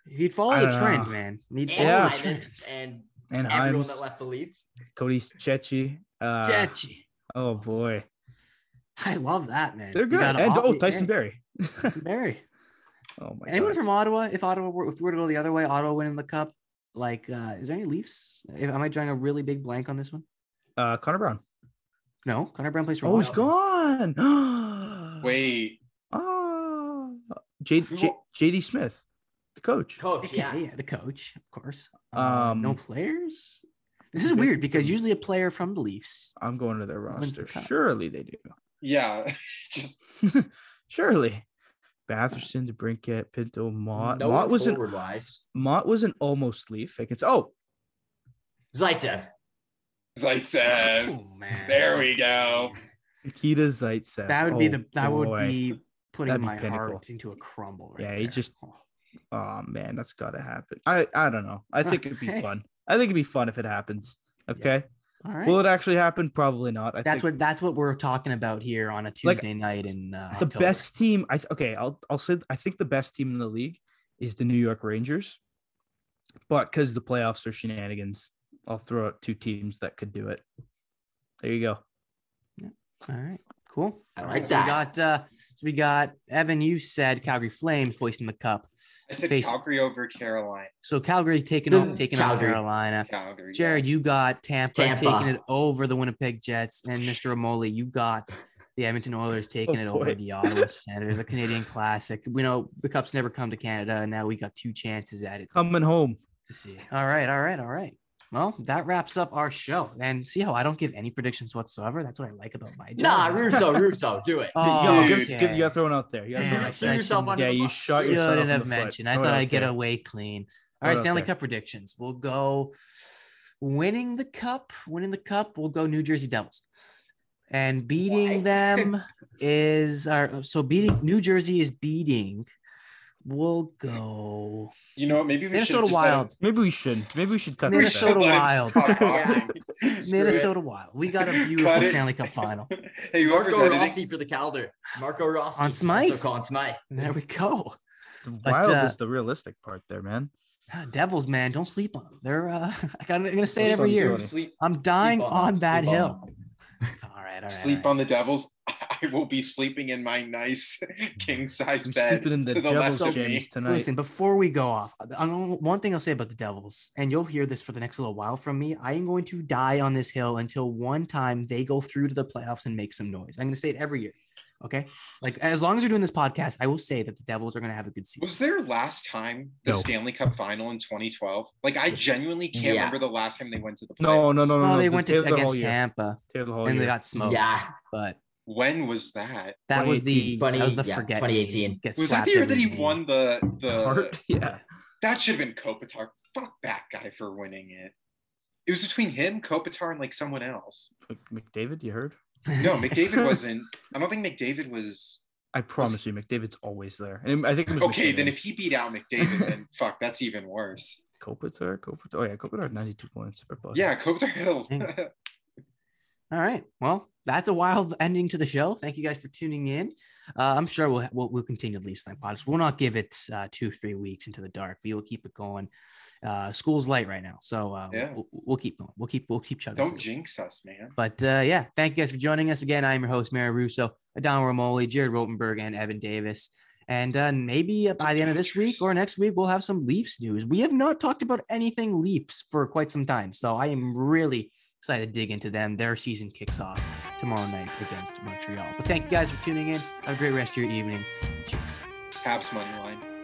He'd follow I the don't trend, know. man. He'd And follow Yeah. the Hyman trend. and And everyone Himes, that left the Leafs. Cody Cecchi. Catchy. Oh boy, I love that, man. they're You good. got And Tyson Berry. Tyson Berry. Oh my Anyone god. from Ottawa? If we were to go the other way, Ottawa winning the cup. Like, is there any Leafs? Am I drawing a really big blank on this one? Connor Brown. No, Connor Brown plays for. Oh, he's Ottawa. gone. wait, Oh, JD Smith, the coach. Coach, Okay, yeah. yeah, the coach, of course. Um, No players. This is weird because usually a player from the Leafs. I'm going to their Wins the roster. cup. Surely they do. yeah, just Surely. Batherson, DeBrincat, Pinto, Mott. No Mott was forward wise. an almost Leaf. Zaitsev. Zaitsev. Oh man, There we go. Nikita Zaitsev. that would be Boy. putting That'd be my pinnacle. heart into a crumble. Right Yeah, there. he just- Oh. Oh man, that's gotta happen. I don't know. I think it'd be Okay. fun. I think it'd be fun if it happens. Okay. All right. Will it actually happen? Probably not. that's what we're talking about here on a Tuesday night in the October. best team. I'll say I think the best team in the league is the New York Rangers, but because the playoffs are shenanigans, I'll throw out two teams that could do it. There you go. All right, cool. I All like right, that. So we got Evan. You said Calgary Flames hoisting the cup. I said Base- Calgary over Carolina. So Calgary taking on Calgary. Carolina. Calgary. Jared, you got Tampa Tampa. taking it over the Winnipeg Jets, and Mr. Rimoli, you got the Edmonton Oilers taking it over boy. the Ottawa Senators, a Canadian classic. We know the Cup's never come to Canada, and now we got two chances at it Coming home. to see. All right. Well, that wraps up our show. And see how I don't give any predictions whatsoever? That's what I like about my job. Nah, Russo, do it. Oh, you okay. gotta throw one out there. You gotta Yeah, throw You one just out threw there. yourself under Yeah, the you bus. shot You yourself. shouldn't in have the foot. mentioned. I Throw it thought out I'd get there. away clean. All Throw right, it out Stanley there. Cup predictions. We'll go winning the cup. We'll go New Jersey Devils. And beating them is beating New Jersey is beating. We'll go You know what? Maybe we Minnesota should Wild. Maybe we shouldn't. Maybe we should cut Minnesota this out. Wild. Screw Minnesota Wild. We got a beautiful Cut it. Stanley Cup final. Hey, whoever's Marco editing, Rossi for the Calder. Marco Rossi. On Smythe? Also Conn Smythe. There we go. The But, Wild is the realistic part there, man. Devils, man, don't sleep on them. They're I'm gonna say it Those every are year. so- Sleep, I'm dying sleep on that sleep hill. them. All right. sleep on the Devils. I will be sleeping in my nice king size I'm bed sleeping in the to the Devils left of me. gyms tonight. Listen, before we go off, one thing I'll say about the Devils, and you'll hear this for the next little while from me. I am going to die on this hill until one time they go through to the playoffs and make some noise. I'm going to say it every year. Okay. Like, as long as we're doing this podcast, I will say that the Devils are going to have a good season. Was there last time the No. Stanley Cup Final in 2012? Like, I genuinely can't Yeah. remember the last time they went to the No, playoffs. Oh, they the went tail of the whole against year. Tampa Tail of the whole and they year. got smoked. Yeah. But When was that? that was the 2018. forget. 2018. Get Was that slapped the year every that he game. won the Hart? Yeah. That should have been Kopitar. Fuck that guy for winning it. It was between him, Kopitar, and like someone else. McDavid, you heard? No, McDavid wasn't. I don't think McDavid was. I promise you, McDavid's always there. And I think it was okay. McKinnon. Then if he beat out McDavid, then fuck, that's even worse. Kopitar. Oh yeah, Kopitar had 92 points per plus. Yeah, Kopitar. All right. Well, that's a wild ending to the show. Thank you guys for tuning in. I'm sure we'll continue to leave Slam Pods. We'll not give it 2-3 weeks into the dark. We will keep it going. School's late right now, so we'll keep going. We'll keep chugging. Don't jinx us, man. But yeah, thank you guys for joining us again. I'm your host, Mary Russo, Adon Rimoli, Jared Rotenberg, and Evan Davis. And maybe by the end of this week or next week, we'll have some Leafs news. We have not talked about anything Leafs for quite some time, so I am really excited to dig into them. Their season kicks off tomorrow night against Montreal. But thank you guys for tuning in. Have a great rest of your evening. Cheers. Habs money line.